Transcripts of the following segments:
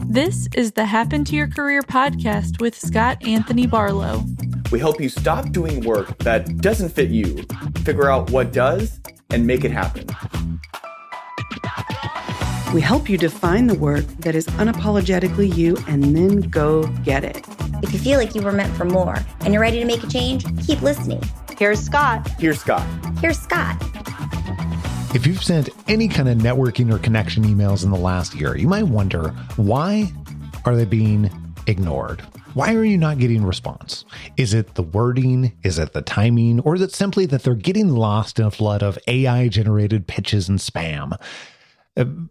This is the Happen to Your Career podcast with Scott Anthony Barlow. We help you stop doing work that doesn't fit you, figure out what does, and make it happen. We help you define the work that is unapologetically you and then go get it. If you feel like you were meant for more and you're ready to make a change, keep listening. Here's Scott. Here's Scott. Here's Scott. If you've sent any kind of networking or connection emails in the last year, you might wonder, why are they being ignored? Why are you not getting a response? Is it the wording? Is it the timing? Or is it simply that they're getting lost in a flood of AI-generated pitches and spam?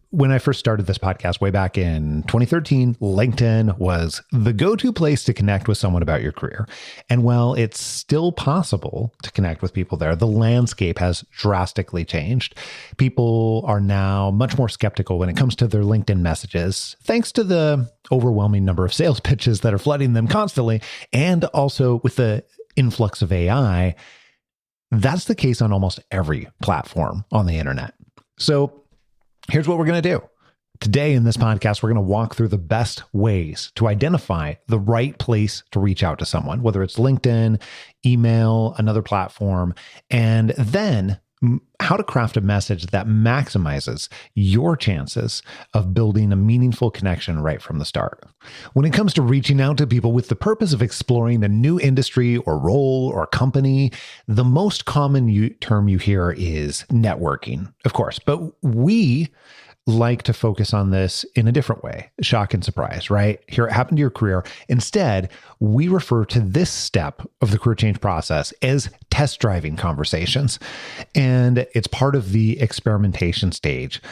When I first started this podcast way back in 2013, LinkedIn was the go-to place to connect with someone about your career. And while it's still possible to connect with people there, the landscape has drastically changed. People are now much more skeptical when it comes to their LinkedIn messages, thanks to the overwhelming number of sales pitches that are flooding them constantly. And also with the influx of AI, that's the case on almost every platform on the internet. So here's what we're going to do. Today in this podcast, we're going to walk through the best ways to identify the right place to reach out to someone, whether it's LinkedIn, email, another platform, and then how to craft a message that maximizes your chances of building a meaningful connection right from the start. When it comes to reaching out to people with the purpose of exploring a new industry or role or company, the most common term you hear is networking, of course, but we like to focus on this in a different way. Shock and surprise, right? Here it happened to your career. Instead, we refer to this step of the career change process as test driving conversations. And it's part of the experimentation stage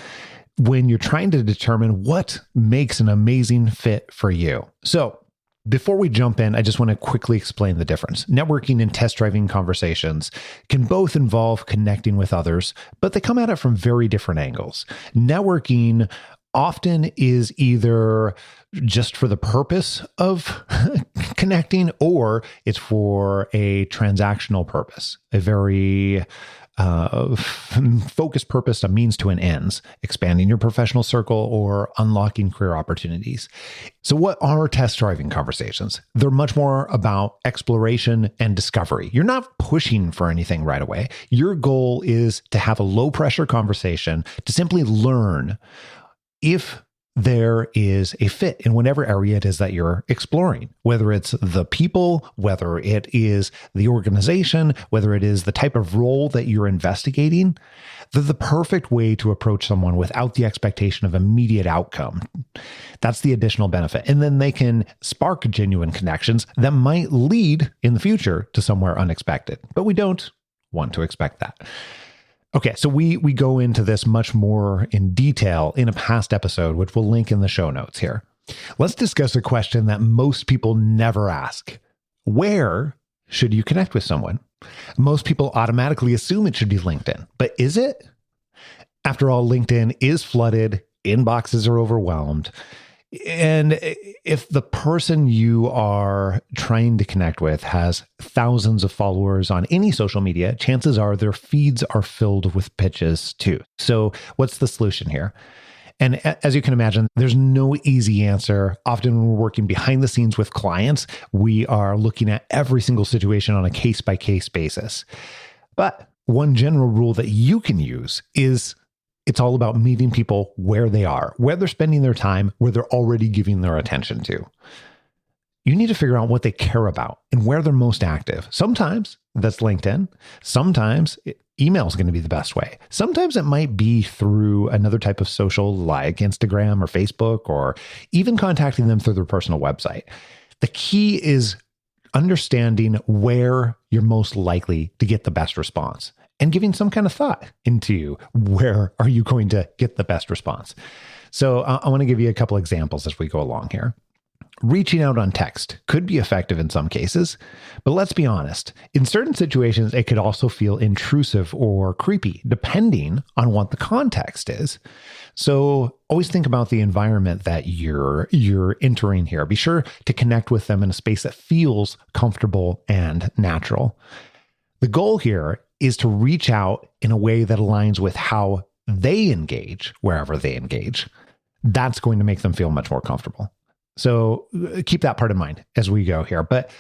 when you're trying to determine what makes an amazing fit for you. So before we jump in, I just want to quickly explain the difference. Networking and test driving conversations can both involve connecting with others, but they come at it from very different angles. Networking often is either just for the purpose of connecting, or it's for a transactional purpose, a very focused purpose, a means to an ends, expanding your professional circle or unlocking career opportunities. So what are test driving conversations? They're much more about exploration and discovery. You're not pushing for anything right away. Your goal is to have a low pressure conversation to simply learn if there is a fit in whatever area it is that you're exploring, whether it's the people, whether it is the organization, whether it is the type of role that you're investigating. They're the perfect way to approach someone without the expectation of immediate outcome. That's the additional benefit. And then they can spark genuine connections that might lead in the future to somewhere unexpected, but we don't want to expect that. Okay, so we go into this much more in detail in a past episode, which we'll link in the show notes here. Let's discuss a question that most people never ask. Where should you connect with someone? Most people automatically assume it should be LinkedIn, but is it? After all, LinkedIn is flooded, inboxes are overwhelmed. And if the person you are trying to connect with has thousands of followers on any social media, chances are their feeds are filled with pitches too. So what's the solution here? And as you can imagine, there's no easy answer. Often when we're working behind the scenes with clients, we are looking at every single situation on a case-by-case basis. But one general rule that you can use is it's all about meeting people where they are, where they're spending their time, where they're already giving their attention to. You need to figure out what they care about and where they're most active. Sometimes that's LinkedIn. Sometimes email is going to be the best way. Sometimes it might be through another type of social like Instagram or Facebook, or even contacting them through their personal website. The key is understanding where you're most likely to get the best response and giving some kind of thought into where are you going to get the best response. So I want to give you a couple examples as we go along here. Reaching out on text could be effective in some cases, but let's be honest. In certain situations, it could also feel intrusive or creepy, depending on what the context is. So always think about the environment that you're entering here. Be sure to connect with them in a space that feels comfortable and natural. The goal here is to reach out in a way that aligns with how they engage wherever they engage, that's going to make them feel much more comfortable. So keep that part in mind as we go here. But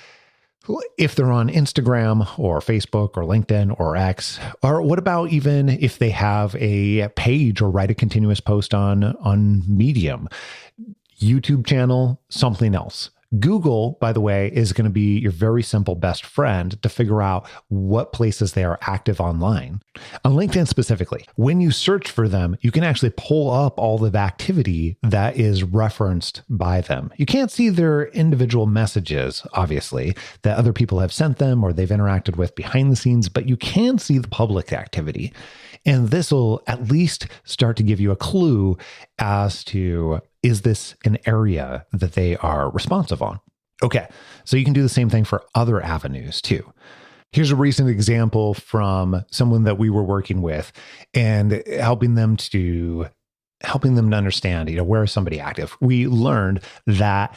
if they're on Instagram or Facebook or LinkedIn or X, or what about even if they have a page or write a continuous post on Medium, YouTube channel, something else. Google, by the way, is going to be your very simple best friend to figure out what places they are active online. On LinkedIn specifically, when you search for them, you can actually pull up all the activity that is referenced by them. You can't see their individual messages, obviously, that other people have sent them or they've interacted with behind the scenes, but you can see the public activity. And this will at least start to give you a clue as to, is this an area that they are responsive on? Okay, so you can do the same thing for other avenues too. Here's a recent example from someone that we were working with and helping them to understand, where is somebody active? We learned that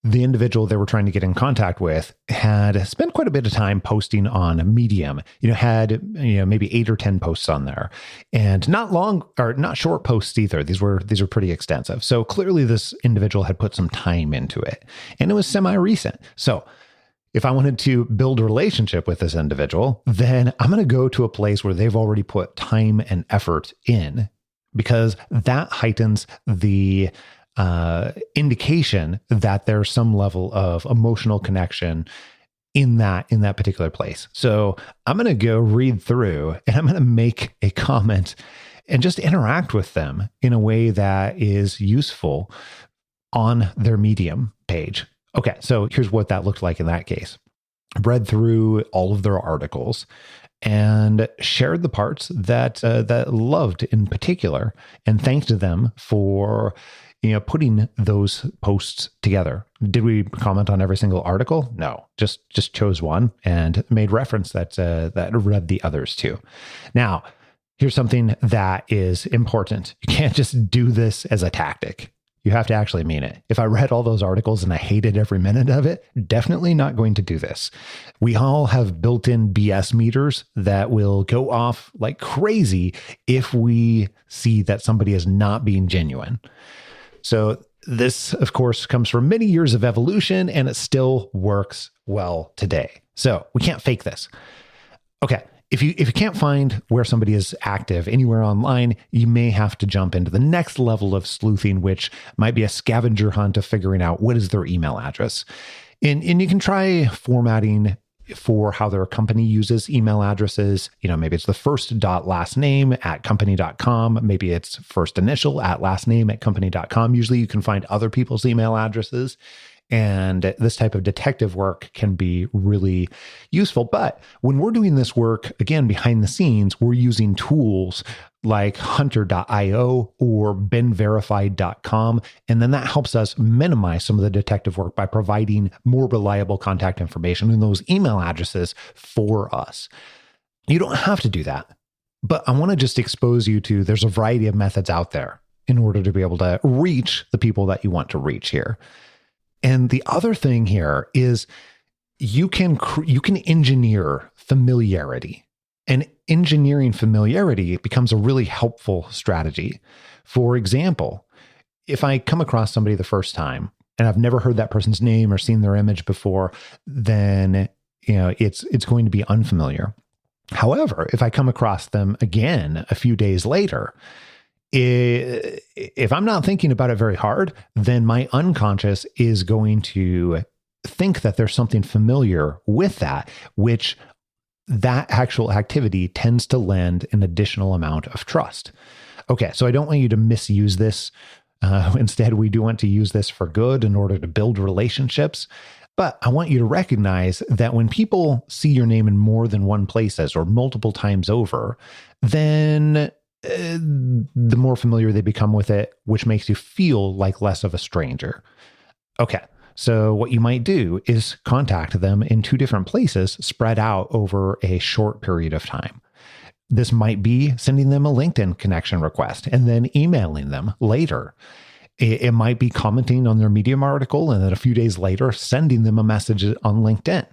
the individual they were trying to get in contact with had spent quite a bit of time posting on Medium, had maybe 8 or 10 posts on there, and not long or not short posts either. These were pretty extensive. So clearly this individual had put some time into it, and it was semi-recent. So if I wanted to build a relationship with this individual, then I'm going to go to a place where they've already put time and effort in, because that heightens the indication that there's some level of emotional connection in that particular place. So I'm going to go read through and I'm going to make a comment and just interact with them in a way that is useful on their Medium page. Okay, so here's what that looked like in that case. I read through all of their articles and shared the parts that loved in particular, and thanked them for putting those posts together. Did we comment on every single article? No, just chose one and made reference that read the others too. Now, here's something that is important. You can't just do this as a tactic. You have to actually mean it. If I read all those articles and I hated every minute of it, definitely not going to do this. We all have built-in BS meters that will go off like crazy if we see that somebody is not being genuine. So this, of course, comes from many years of evolution, and it still works well today. So we can't fake this. Okay. If you can't find where somebody is active anywhere online, you may have to jump into the next level of sleuthing, which might be a scavenger hunt of figuring out what is their email address. And you can try formatting for how their company uses email addresses. Maybe it's the first dot last name at company.com. Maybe it's first initial at last name at company.com. Usually you can find other people's email addresses. And this type of detective work can be really useful. But when we're doing this work, again, behind the scenes, we're using tools like hunter.io or benverified.com. And then that helps us minimize some of the detective work by providing more reliable contact information in those email addresses for us. You don't have to do that, but I want to just expose you to, there's a variety of methods out there in order to be able to reach the people that you want to reach here. And the other thing here is you can engineer familiarity, and engineering familiarity becomes a really helpful strategy. For example, if I come across somebody the first time and I've never heard that person's name or seen their image before, then it's going to be unfamiliar. However, if I come across them again a few days later, if I'm not thinking about it very hard, then my unconscious is going to think that there's something familiar with that, which that actual activity tends to lend an additional amount of trust. Okay, so I don't want you to misuse this. Instead, we do want to use this for good in order to build relationships. But I want you to recognize that when people see your name in more than one places or multiple times over, then the more familiar they become with it, which makes you feel like less of a stranger. Okay, so what you might do is contact them in 2 different places spread out over a short period of time. This might be sending them a LinkedIn connection request and then emailing them later. It might be commenting on their Medium article and then a few days later sending them a message on LinkedIn.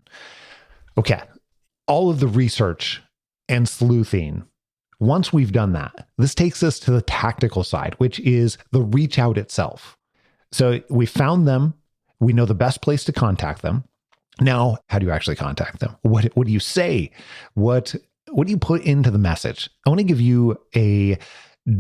Okay, all of the research and sleuthing Once we've done that, this takes us to the tactical side, which is the reach out itself. So we found them. We know the best place to contact them. Now, how do you actually contact them? What do you say? What do you put into the message? I want to give you a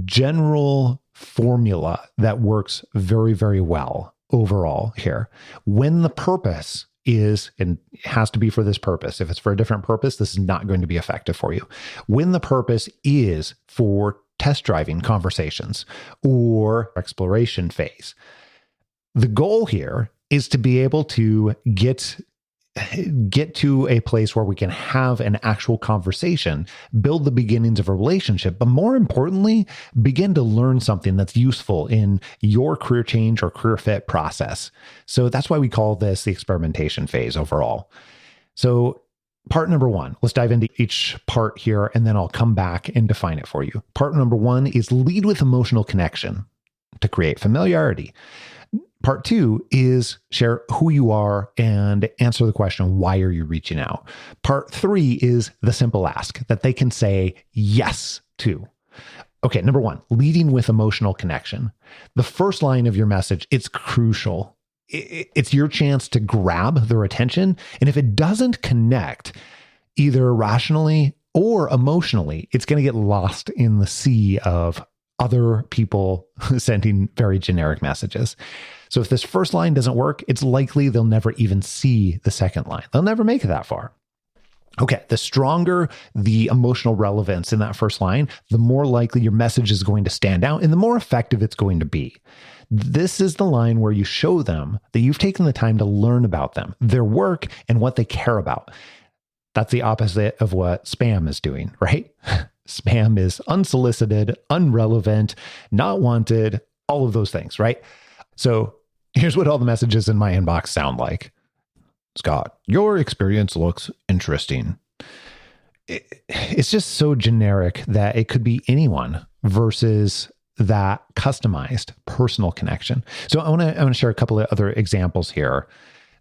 general formula that works very, very well overall here. When the purpose is, and it has to be for this purpose. If it's for a different purpose, this is not going to be effective for you. When the purpose is for test driving conversations or exploration phase, the goal here is to be able to get to a place where we can have an actual conversation, build the beginnings of a relationship, but more importantly, begin to learn something that's useful in your career change or career fit process. So that's why we call this the experimentation phase overall. So part number one, let's dive into each part here, and then I'll come back and define it for you. Part number one is lead with emotional connection to create familiarity. Part two is share who you are and answer the question, why are you reaching out? Part three is the simple ask that they can say yes to. Okay, number one, leading with emotional connection. The first line of your message, it's crucial. It's your chance to grab their attention. And if it doesn't connect, either rationally or emotionally, it's going to get lost in the sea of other people sending very generic messages. So if this first line doesn't work, it's likely they'll never even see the second line. They'll never make it that far. Okay, the stronger the emotional relevance in that first line, the more likely your message is going to stand out and the more effective it's going to be. This is the line where you show them that you've taken the time to learn about them, their work, and what they care about. That's the opposite of what spam is doing, right? Spam is unsolicited, irrelevant, not wanted, all of those things, right? So here's what all the messages in my inbox sound like. Scott, your experience looks interesting. It's just so generic that it could be anyone versus that customized personal connection. So I want to share a couple of other examples here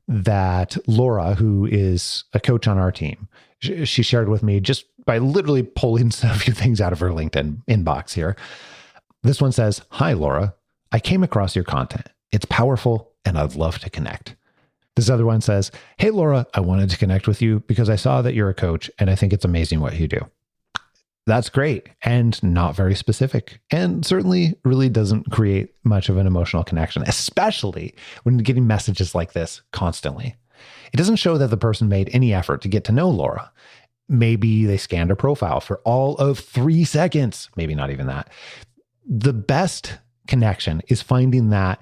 that Laura, who is a coach on our team, she shared with me just by literally pulling a few things out of her LinkedIn inbox here. This one says, "Hi, Laura. I came across your content. It's powerful and I'd love to connect." This other one says, "Hey, Laura, I wanted to connect with you because I saw that you're a coach and I think it's amazing what you do." That's great and not very specific, and certainly really doesn't create much of an emotional connection, especially when you're getting messages like this constantly. It doesn't show that the person made any effort to get to know Laura. Maybe they scanned her profile for all of 3 seconds, maybe not even that. The best connection is finding that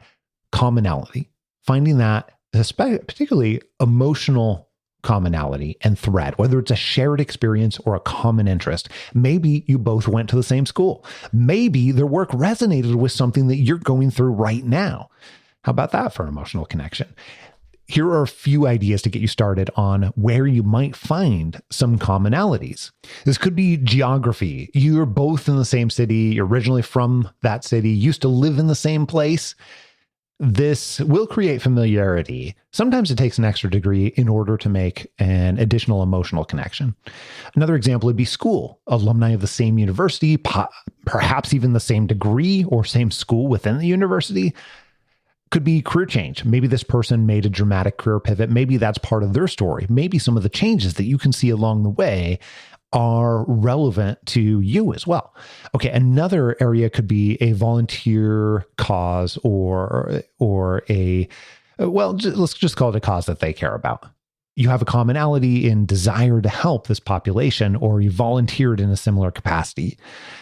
commonality, finding that particularly emotional commonality and thread, whether it's a shared experience or a common interest. Maybe you both went to the same school. Maybe their work resonated with something that you're going through right now. How about that for emotional connection? Here are a few ideas to get you started on where you might find some commonalities. This could be geography. You're both in the same city. You're originally from that city, used to live in the same place. This will create familiarity. Sometimes it takes an extra degree in order to make an additional emotional connection. Another example would be school. Alumni of the same university, perhaps even the same degree or same school within the university. Could be career change. Maybe this person made a dramatic career pivot. Maybe that's part of their story. Maybe some of the changes that you can see along the way are relevant to you as well. Okay, another area could be a volunteer cause or let's just call it a cause that they care about. You have a commonality in desire to help this population, or you volunteered in a similar capacity.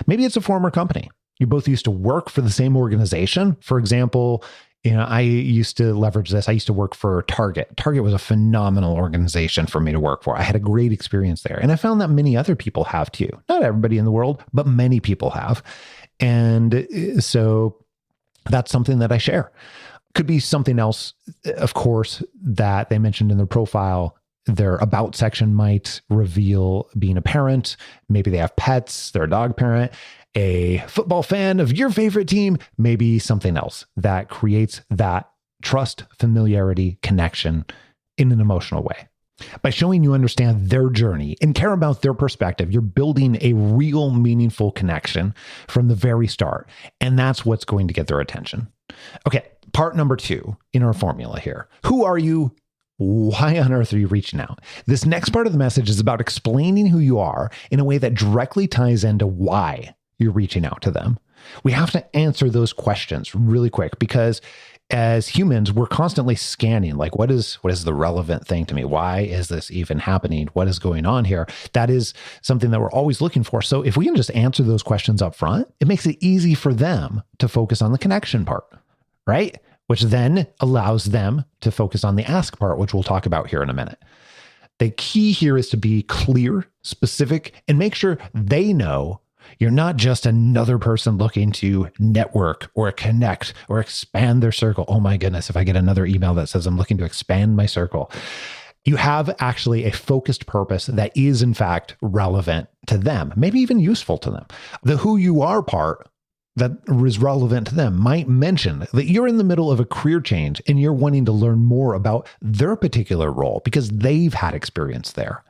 Maybe it's a former company. You both used to work for the same organization. For example, I used to leverage this. I used to work for Target. Target was a phenomenal organization for me to work for. I had a great experience there. And I found that many other people have too. Not everybody in the world, but many people have. And so that's something that I share. Could be something else, of course, that they mentioned in their profile. Their about section might reveal being a parent. Maybe they have pets. They're a dog parent. A football fan of your favorite team, maybe something else that creates that trust, familiarity, connection in an emotional way. By showing you understand their journey and care about their perspective, you're building a real meaningful connection from the very start. And that's what's going to get their attention. Okay, part number 2 in our formula here. Who are you? Why on earth are you reaching out? This next part of the message is about explaining who you are in a way that directly ties into why you're reaching out to them. We have to answer those questions really quick because as humans, we're constantly scanning, like, what is the relevant thing to me? Why is this even happening? What is going on here? That is something that we're always looking for. So if we can just answer those questions up front, it makes it easy for them to focus on the connection part, right? Which then allows them to focus on the ask part, which we'll talk about here in a minute. The key here is to be clear, specific, and make sure they know you're not just another person looking to network or connect or expand their circle. Oh my goodness, if I get another email that says I'm looking to expand my circle. You have actually a focused purpose that is in fact relevant to them, maybe even useful to them. The who you are part that is relevant to them might mention that you're in the middle of a career change and you're wanting to learn more about their particular role because they've had experience there.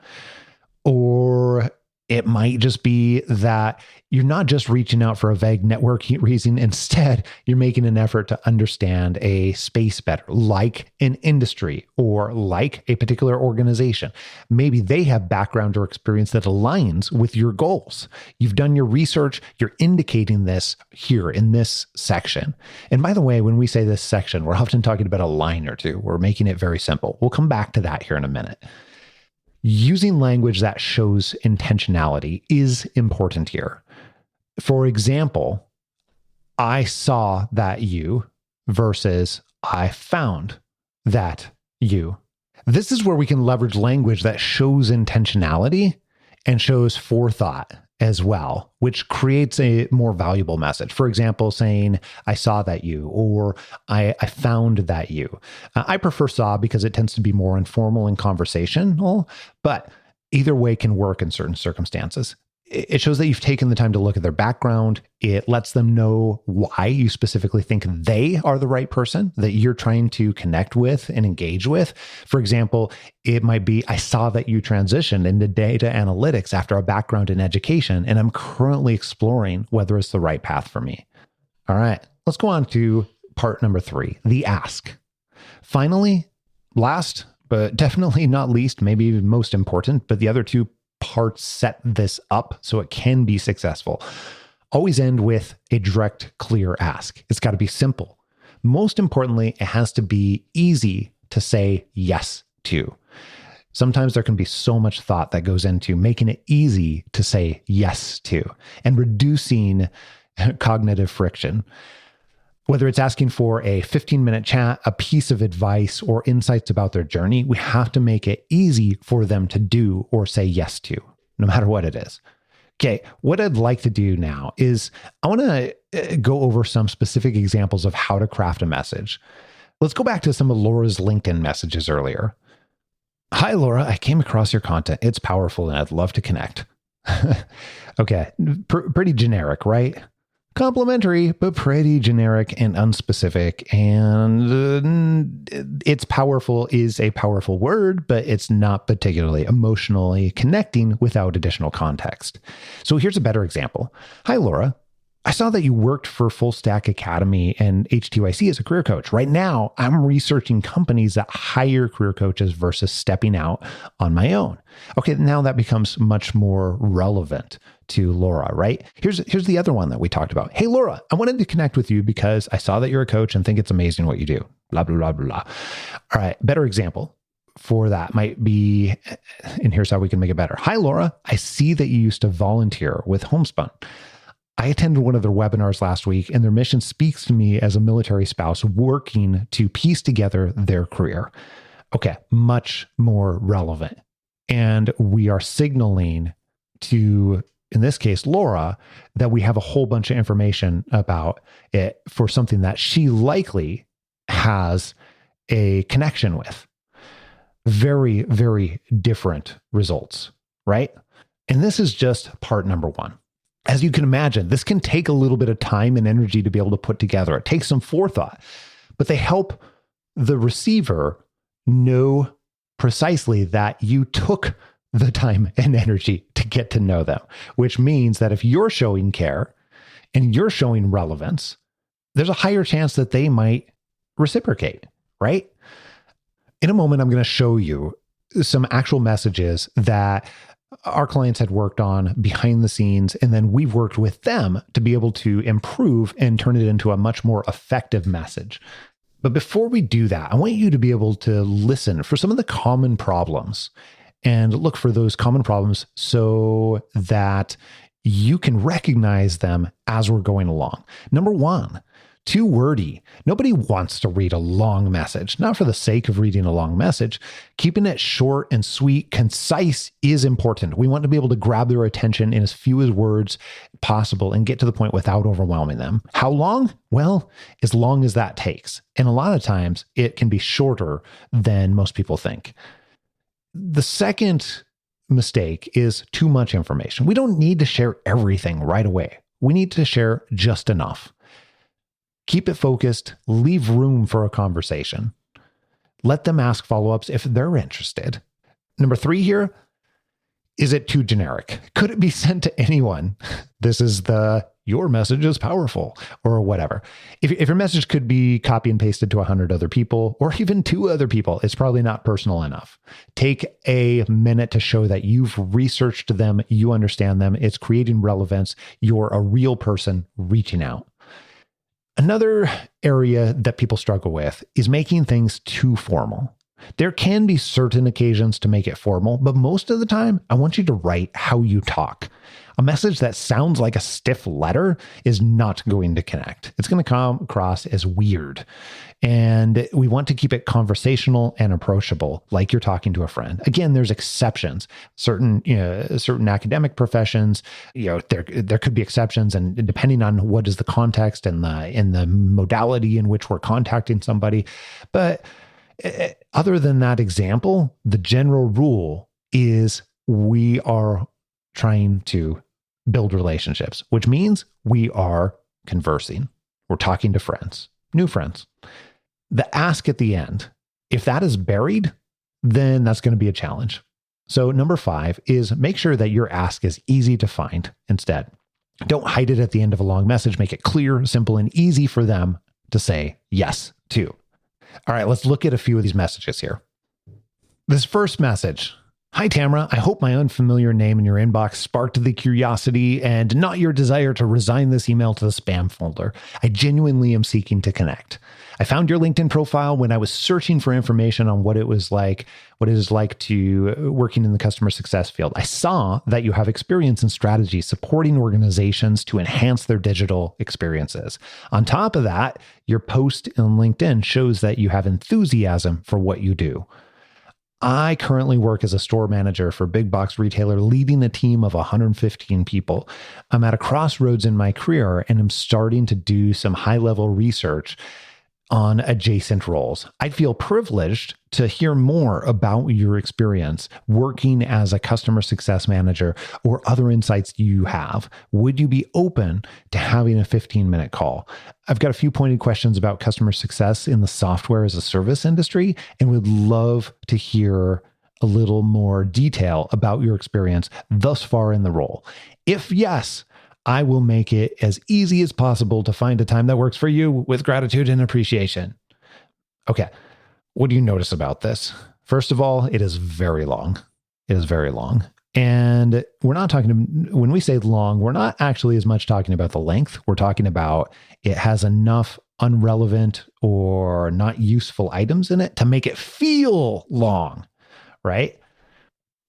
Or it might just be that you're not just reaching out for a vague networking reason. Instead, you're making an effort to understand a space better, like an industry or like a particular organization. Maybe they have background or experience that aligns with your goals. You've done your research. You're indicating this here in this section. And by the way, when we say this section, we're often talking about a line or two. We're making it very simple. We'll come back to that here in a minute. Using language that shows intentionality is important here. For example, I saw that you versus I found that you. This is where we can leverage language that shows intentionality and shows forethought as well, which creates a more valuable message. For example, saying, I saw that you, or I found that you. I prefer saw because it tends to be more informal and conversational, but either way can work in certain circumstances. It shows that you've taken the time to look at their background. It lets them know why you specifically think they are the right person that you're trying to connect with and engage with. For example, it might be, I saw that you transitioned into data analytics after a background in education, and I'm currently exploring whether it's the right path for me. All right, let's go on to part number 3, the ask. Finally, last, but definitely not least, maybe even most important, but the other two parts set this up so it can be successful. Always end with a direct, clear ask. It's got to be simple. Most importantly, it has to be easy to say yes to. Sometimes there can be so much thought that goes into making it easy to say yes to and reducing cognitive friction. Whether it's asking for a 15-minute chat, a piece of advice, or insights about their journey, we have to make it easy for them to do or say yes to, no matter what it is. Okay, what I'd like to do now is I want to go over some specific examples of how to craft a message. Let's go back to some of Laura's LinkedIn messages earlier. Hi, Laura, I came across your content. It's powerful and I'd love to connect. Okay, pretty generic, right? Complimentary, but pretty generic and unspecific. And it's powerful is a powerful word, but it's not particularly emotionally connecting without additional context. So here's a better example. Hi, Laura. I saw that you worked for Full Stack Academy and H2IC as a career coach. Right now, I'm researching companies that hire career coaches versus stepping out on my own. Okay, now that becomes much more relevant to Laura, right? Here's the other one that we talked about. Hey, Laura, I wanted to connect with you because I saw that you're a coach and think it's amazing what you do. Blah, blah, blah, blah, blah. All right, better example for that might be, and here's how we can make it better. Hi, Laura, I see that you used to volunteer with Homespun. I attended one of their webinars last week, and their mission speaks to me as a military spouse working to piece together their career. Okay, much more relevant. And we are signaling to, in this case, Laura, that we have a whole bunch of information about it for something that she likely has a connection with. Very, very different results, right? And this is just part number 1. As you can imagine, this can take a little bit of time and energy to be able to put together. It takes some forethought, but they help the receiver know precisely that you took the time and energy to get to know them, which means that if you're showing care and you're showing relevance, there's a higher chance that they might reciprocate, right? In a moment, I'm going to show you some actual messages that our clients had worked on behind the scenes, and then we've worked with them to be able to improve and turn it into a much more effective message. But before we do that, I want you to be able to listen for some of the common problems and look for those common problems so that you can recognize them as we're going along. Number one, too wordy. Nobody wants to read a long message, not for the sake of reading a long message. Keeping it short and sweet, concise is important. We want to be able to grab their attention in as few as words possible and get to the point without overwhelming them. How long? Well, as long as that takes. And a lot of times it can be shorter than most people think. The second mistake is too much information. We don't need to share everything right away. We need to share just enough. Keep it focused, leave room for a conversation. Let them ask follow-ups if they're interested. Number 3 here, is it too generic? Could it be sent to anyone? This is your message is powerful or whatever. If your message could be copy and pasted to 100 other people or even 2 other people, it's probably not personal enough. Take a minute to show that you've researched them, you understand them, it's creating relevance, you're a real person reaching out. Another area that people struggle with is making things too formal. There can be certain occasions to make it formal, but most of the time, I want you to write how you talk. A message that sounds like a stiff letter is not going to connect. It's going to come across as weird. And we want to keep it conversational and approachable, like you're talking to a friend. Again, there's exceptions. Certain academic professions, there could be exceptions, and depending on what is the context and the modality in which we're contacting somebody. But other than that example, the general rule is we are trying to build relationships, which means we are conversing. We're talking to friends, new friends. The ask at the end, if that is buried, then that's going to be a challenge. So number 5 is make sure that your ask is easy to find instead. Don't hide it at the end of a long message. Make it clear, simple, and easy for them to say yes to. All right, let's look at a few of these messages here. This first message. Hi, Tamara. I hope my unfamiliar name in your inbox sparked the curiosity and not your desire to resign this email to the spam folder. I genuinely am seeking to connect. I found your LinkedIn profile when I was searching for information on what it is like to working in the customer success field. I saw that you have experience in strategy supporting organizations to enhance their digital experiences. On top of that, your post on LinkedIn shows that you have enthusiasm for what you do. I currently work as a store manager for a big box retailer, leading a team of 115 people. I'm at a crossroads in my career and I'm starting to do some high-level research on adjacent roles. I'd feel privileged to hear more about your experience working as a customer success manager or other insights you have. Would you be open to having a 15-minute call? I've got a few pointed questions about customer success in the software as a service industry and would love to hear a little more detail about your experience thus far in the role. If yes, I will make it as easy as possible to find a time that works for you with gratitude and appreciation. Okay. What do you notice about this? First of all, it is very long. It is very long. And when we say long, we're not actually as much talking about the length. We're talking about it has enough unrelevant or not useful items in it to make it feel long, right?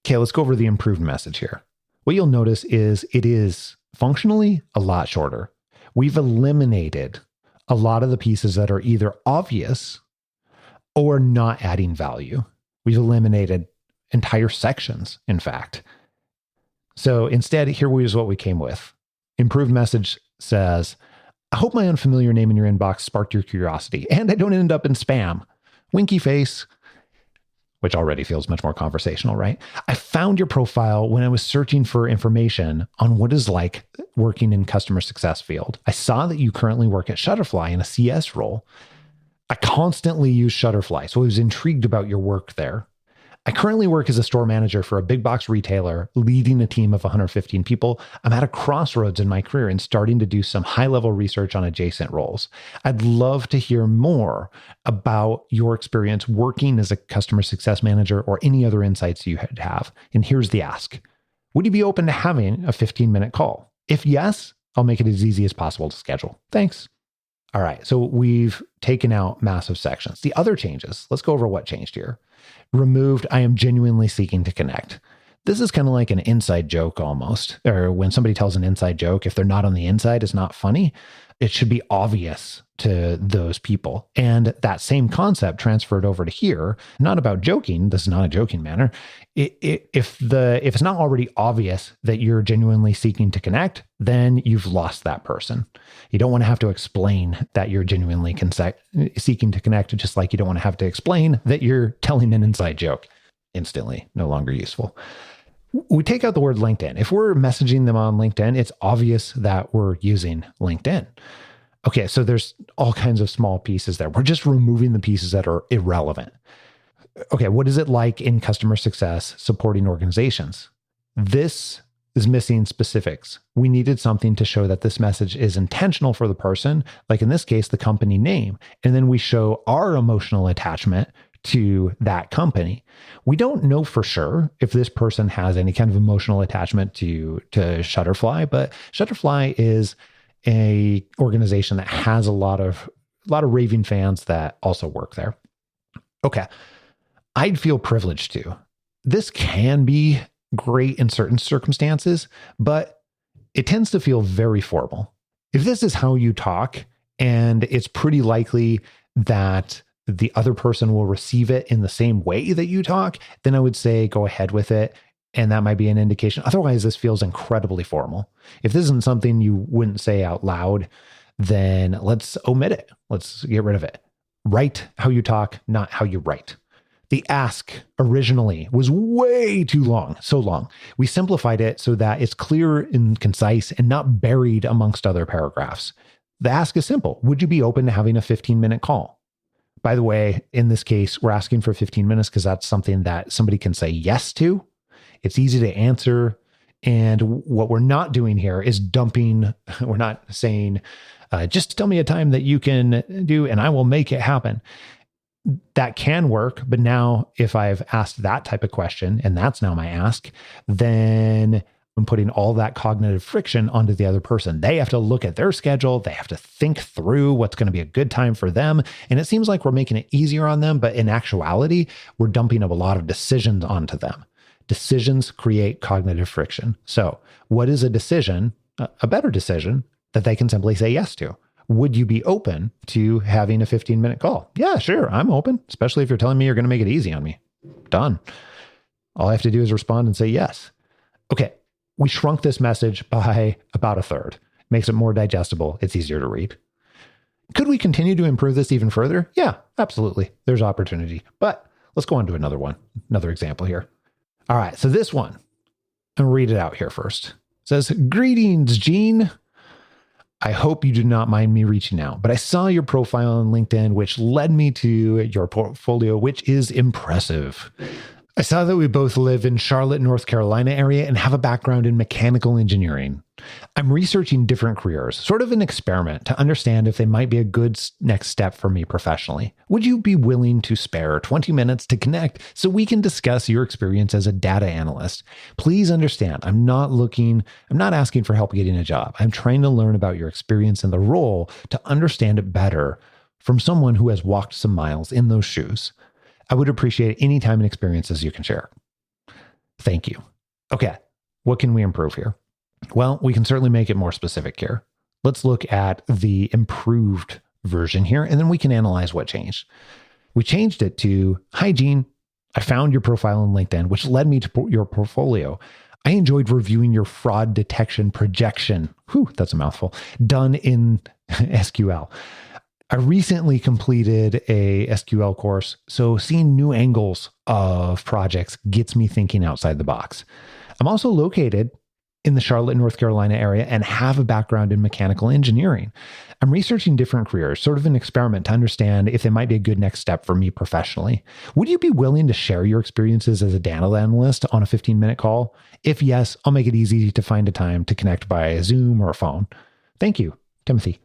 Okay, let's go over the improved message here. What you'll notice is it is functionally a lot shorter. We've eliminated a lot of the pieces that are either obvious or not adding value. We've eliminated entire sections, in fact. So instead, here is what we came with. Improved message says, I hope my unfamiliar name in your inbox sparked your curiosity and I don't end up in spam. Winky face, which already feels much more conversational, right? I found your profile when I was searching for information on what is like working in customer success field. I saw that you currently work at Shutterfly in a CS role. I constantly use Shutterfly, so I was intrigued about your work there. I currently work as a store manager for a big box retailer, leading a team of 115 people. I'm at a crossroads in my career and starting to do some high-level research on adjacent roles. I'd love to hear more about your experience working as a customer success manager or any other insights you have. And here's the ask. Would you be open to having a 15-minute call? If yes, I'll make it as easy as possible to schedule. Thanks. All right, so we've taken out massive sections. The other changes, let's go over what changed here. Removed, I am genuinely seeking to connect. This is kind of like an inside joke almost, or when somebody tells an inside joke, if they're not on the inside, it's not funny. It should be obvious to those people. And that same concept transferred over to here, not about joking. This is not a joking manner. If it's not already obvious that you're genuinely seeking to connect, then you've lost that person. You don't want to have to explain that you're genuinely seeking to connect, just like you don't want to have to explain that you're telling an inside joke. Instantly, no longer useful. We take out the word LinkedIn. If we're messaging them on LinkedIn, it's obvious that we're using LinkedIn. Okay, so there's all kinds of small pieces there. We're just removing the pieces that are irrelevant. Okay, what is it like in customer success supporting organizations? This is missing specifics. We needed something to show that this message is intentional for the person, like in this case, the company name. And then we show our emotional attachment to that company. We don't know for sure if this person has any kind of emotional attachment to Shutterfly, but Shutterfly is a organization that has a lot of raving fans that also work there. Okay. I'd feel privileged to. This can be great in certain circumstances, but it tends to feel very formal. If this is how you talk, and it's pretty likely that the other person will receive it in the same way that you talk, then I would say go ahead with it. And that might be an indication. Otherwise, this feels incredibly formal. If this isn't something you wouldn't say out loud, then let's omit it. Let's get rid of it. Write how you talk, not how you write. The ask originally was way too long, so long. We simplified it so that it's clear and concise and not buried amongst other paragraphs. The ask is simple. Would you be open to having a 15-minute call? By the way, in this case, we're asking for 15 minutes because that's something that somebody can say yes to. It's easy to answer. And what we're not doing here is dumping. We're not saying, just tell me a time that you can do and I will make it happen. That can work. But now if I've asked that type of question and that's now my ask, then I'm putting all that cognitive friction onto the other person. They have to look at their schedule. They have to think through what's going to be a good time for them. And it seems like we're making it easier on them. But in actuality, we're dumping up a lot of decisions onto them. Decisions create cognitive friction. So what is a decision, a better decision that they can simply say yes to? Would you be open to having a 15-minute call? Yeah, sure. I'm open, especially if you're telling me you're going to make it easy on me. Done. All I have to do is respond and say yes. Okay. We shrunk this message by about a third. Makes it more digestible. It's easier to read. Could we continue to improve this even further? Yeah, absolutely. There's opportunity. But let's go on to another example here. All right, so this one, I'll read it out here first. It says, greetings, Gene. I hope you do not mind me reaching out, but I saw your profile on LinkedIn, which led me to your portfolio, which is impressive. I saw that we both live in Charlotte, North Carolina area and have a background in mechanical engineering. I'm researching different careers, sort of an experiment to understand if they might be a good next step for me professionally. Would you be willing to spare 20 minutes to connect so we can discuss your experience as a data analyst? Please understand, I'm not asking for help getting a job. I'm trying to learn about your experience in the role to understand it better from someone who has walked some miles in those shoes. I would appreciate any time and experiences you can share. Thank you. Okay, what can we improve here? Well, we can certainly make it more specific here. Let's look at the improved version here, and then we can analyze what changed. We changed it to, hi, Gene. I found your profile on LinkedIn, which led me to your portfolio. I enjoyed reviewing your fraud detection projection. Whew, that's a mouthful. Done in SQL. I recently completed a SQL course, so seeing new angles of projects gets me thinking outside the box. I'm also located in the Charlotte, North Carolina area and have a background in mechanical engineering. I'm researching different careers, sort of an experiment to understand if they might be a good next step for me professionally. Would you be willing to share your experiences as a data analyst on a 15-minute call? If yes, I'll make it easy to find a time to connect via Zoom or a phone. Thank you, Timothy.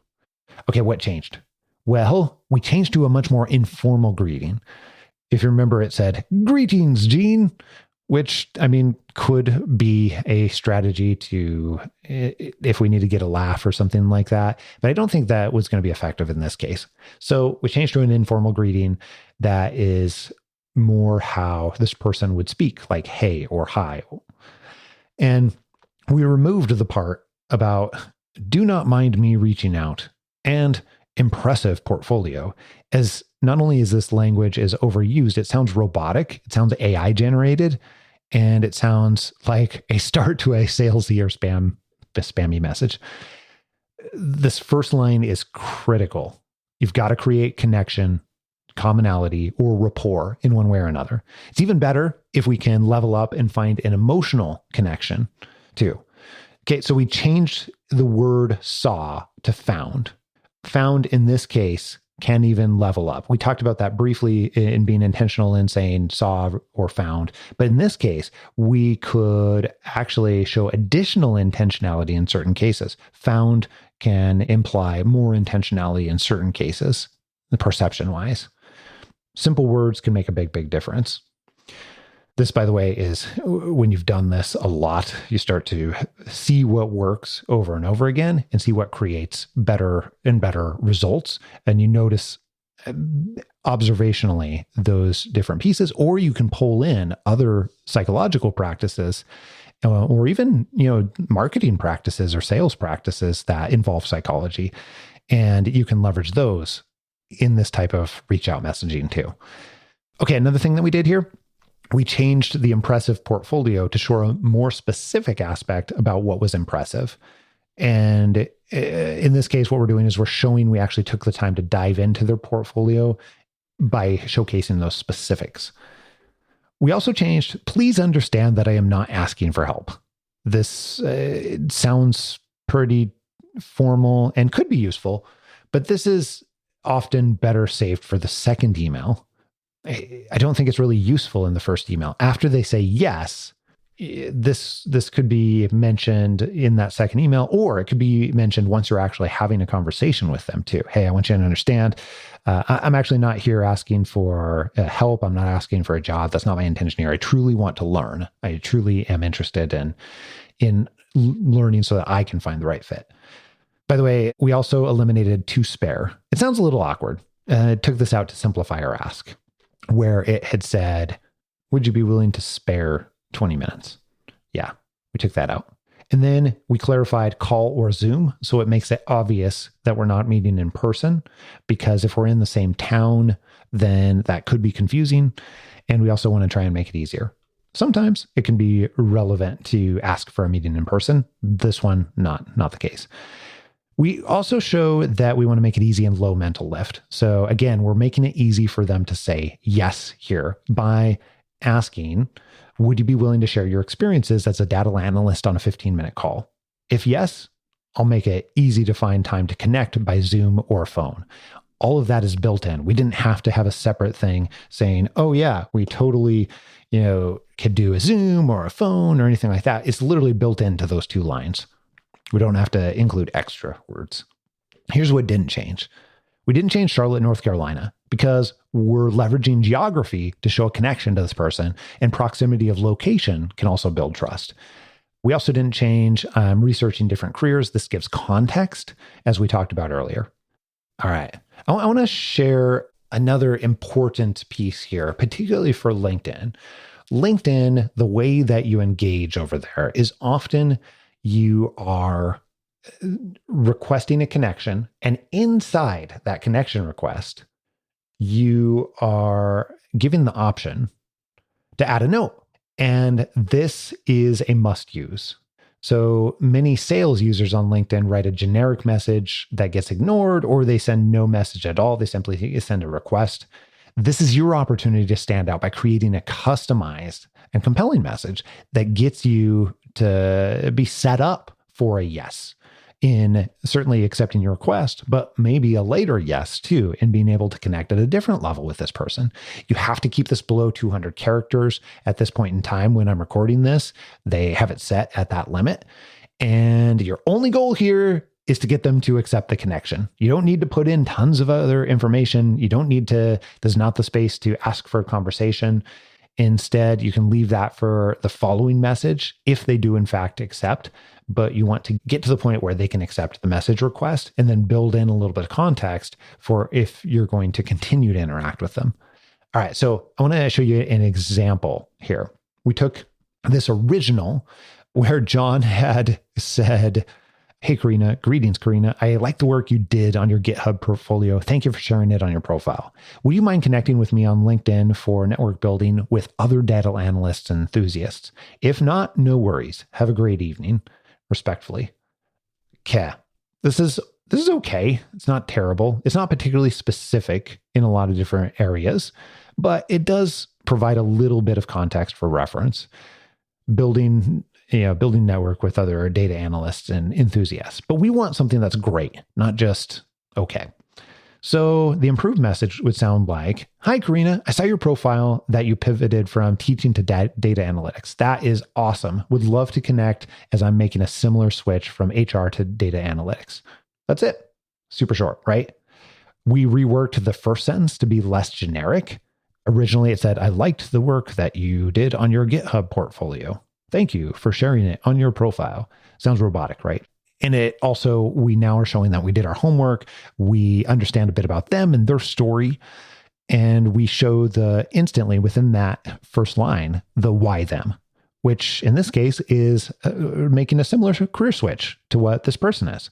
Okay, what changed? Well, we changed to a much more informal greeting. If you remember, it said, "Greetings, Gene," which, could be a strategy to, if we need to get a laugh or something like that. But I don't think that was going to be effective in this case. So we changed to an informal greeting that is more how this person would speak, like hey or hi. And we removed the part about "do not mind me reaching out" and "impressive portfolio," as not only is this language is overused, it sounds robotic, it sounds AI generated, and it sounds like a start to a salesy or spammy message. This first line is critical. You've got to create connection, commonality, or rapport in one way or another. It's even better if we can level up and find an emotional connection too. Okay, so we changed the word "saw" to "found." Found in this case can even level up. We talked about that briefly in being intentional in saying saw or found. But in this case, we could actually show additional intentionality in certain cases. Found can imply more intentionality in certain cases, perception-wise. Simple words can make a big, big difference. This, by the way, is when you've done this a lot, you start to see what works over and over again and see what creates better and better results. And you notice observationally those different pieces, or you can pull in other psychological practices or even, marketing practices or sales practices that involve psychology. And you can leverage those in this type of reach out messaging too. Okay, another thing that we did here, we changed the impressive portfolio to show a more specific aspect about what was impressive. And in this case, what we're doing is we're showing we actually took the time to dive into their portfolio by showcasing those specifics. We also changed, "Please understand that I am not asking for help." This sounds pretty formal and could be useful, but this is often better saved for the second email. I don't think it's really useful in the first email. After they say yes, this could be mentioned in that second email, or it could be mentioned once you're actually having a conversation with them too. "Hey, I want you to understand, I'm actually not here asking for help. I'm not asking for a job. That's not my intention here. I truly want to learn. I truly am interested in learning so that I can find the right fit." By the way, we also eliminated "to spare." It sounds a little awkward. Took this out to simplify our ask, where it had said, "Would you be willing to spare 20 minutes? Yeah, we took that out. And then we clarified call or Zoom. So it makes it obvious that we're not meeting in person, because if we're in the same town, then that could be confusing. And we also want to try and make it easier. Sometimes it can be relevant to ask for a meeting in person. This one, not the case. We also show that we want to make it easy and low mental lift. So again, we're making it easy for them to say yes here by asking, "Would you be willing to share your experiences as a data analyst on a 15-minute call?" If yes, I'll make it easy to find time to connect by Zoom or phone. All of that is built in. We didn't have to have a separate thing saying, "Oh yeah, we totally, could do a Zoom or a phone or anything like that." It's literally built into those two lines. We don't have to include extra words. Here's what didn't change. We didn't change Charlotte, North Carolina, because we're leveraging geography to show a connection to this person, and proximity of location can also build trust. We also didn't change researching different careers. This gives context, as we talked about earlier. All right. I want to share another important piece here, particularly for LinkedIn. LinkedIn, the way that you engage over there is often you are requesting a connection, and inside that connection request, you are given the option to add a note. And this is a must use. So many sales users on LinkedIn write a generic message that gets ignored, or they send no message at all. They simply send a request. This is your opportunity to stand out by creating a customized and compelling message that gets you to be set up for a yes in certainly accepting your request, but maybe a later yes too, in being able to connect at a different level with this person. You have to keep this below 200 characters at this point in time. When I'm recording this, they have it set at that limit. And your only goal here is to get them to accept the connection. You don't need to put in tons of other information. You don't need to, there's not the space to ask for a conversation. Instead, you can leave that for the following message if they do in fact accept, but you want to get to the point where they can accept the message request and then build in a little bit of context for if you're going to continue to interact with them. All right, so I want to show you an example here. We took this original where John had said, "Hey, Karina, greetings, Karina. I like the work you did on your GitHub portfolio. Thank you for sharing it on your profile. Would you mind connecting with me on LinkedIn for network building with other data analysts and enthusiasts? If not, no worries. Have a great evening. Respectfully." Okay. This is okay. It's not terrible. It's not particularly specific in a lot of different areas, but it does provide a little bit of context for reference. Building network with other data analysts and enthusiasts. But we want something that's great, not just okay. So the improved message would sound like, "Hi, Karina. I saw your profile that you pivoted from teaching to data analytics. That is awesome. Would love to connect as I'm making a similar switch from HR to data analytics." That's it. Super short, right? We reworked the first sentence to be less generic. Originally, it said, "I liked the work that you did on your GitHub portfolio. Thank you for sharing it on your profile." Sounds robotic, right? And it also, we now are showing that we did our homework. We understand a bit about them and their story. And we show instantly within that first line, the why them, which in this case is making a similar career switch to what this person is.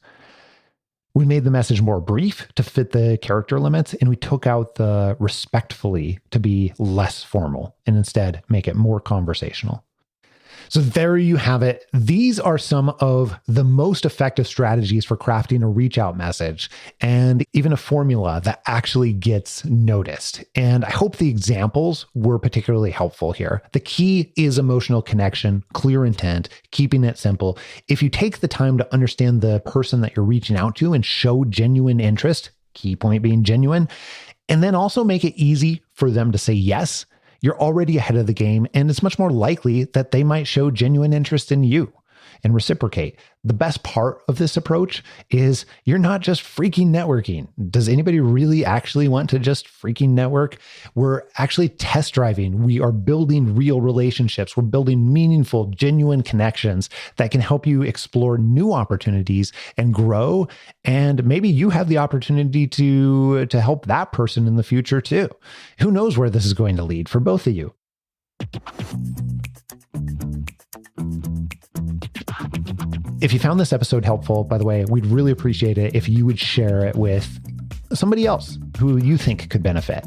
We made the message more brief to fit the character limits, and we took out the respectfully to be less formal and instead make it more conversational. So there you have it. These are some of the most effective strategies for crafting a reach out message and even a formula that actually gets noticed. And I hope the examples were particularly helpful here. The key is emotional connection, clear intent, keeping it simple. If you take the time to understand the person that you're reaching out to and show genuine interest, key point being genuine, and then also make it easy for them to say yes, you're already ahead of the game, and it's much more likely that they might show genuine interest in you and reciprocate. The best part of this approach is you're not just freaking networking. Does anybody really actually want to just freaking network? We're actually test driving. We are building real relationships. We're building meaningful, genuine connections that can help you explore new opportunities and grow. And maybe you have the opportunity to help that person in the future too. Who knows where this is going to lead for both of you? If you found this episode helpful, by the way, we'd really appreciate it if you would share it with somebody else who you think could benefit.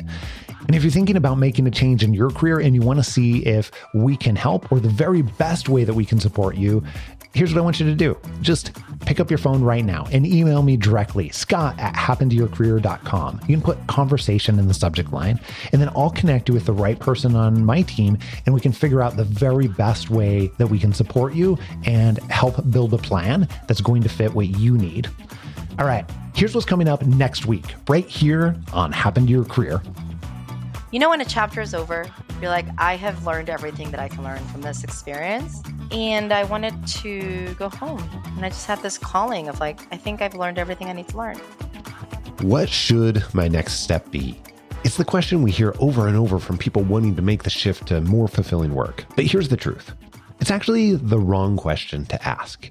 And if you're thinking about making a change in your career and you want to see if we can help or the very best way that we can support you, here's what I want you to do. Just pick up your phone right now and email me directly, scott@happentoyourcareer.com. You can put conversation in the subject line, and then I'll connect you with the right person on my team, and we can figure out the very best way that we can support you and help build a plan that's going to fit what you need. All right, here's what's coming up next week, right here on Happen to Your Career. You know, when a chapter is over, you're like, I have learned everything that I can learn from this experience. And I wanted to go home. And I just had this calling of like, I think I've learned everything I need to learn. What should my next step be? It's the question we hear over and over from people wanting to make the shift to more fulfilling work. But here's the truth. It's actually the wrong question to ask.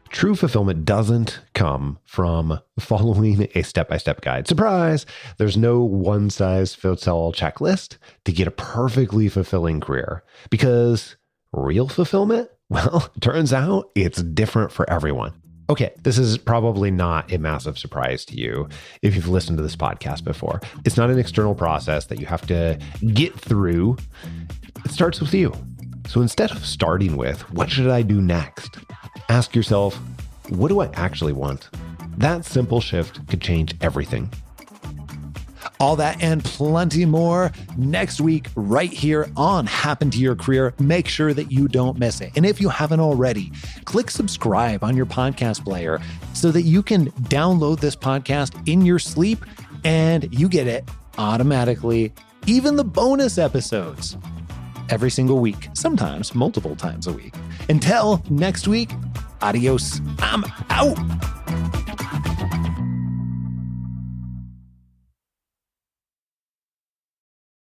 True fulfillment doesn't come from following a step-by-step guide. Surprise! There's no one-size-fits-all checklist to get a perfectly fulfilling career. Because real fulfillment, well, turns out it's different for everyone. Okay, this is probably not a massive surprise to you if you've listened to this podcast before. It's not an external process that you have to get through. It starts with you. So instead of starting with, what should I do next? Ask yourself, what do I actually want? That simple shift could change everything. All that and plenty more next week right here on Happen to Your Career. Make sure that you don't miss it. And if you haven't already, click subscribe on your podcast player so that you can download this podcast in your sleep and you get it automatically, even the bonus episodes, every single week, sometimes multiple times a week. Until next week, adios. I'm out.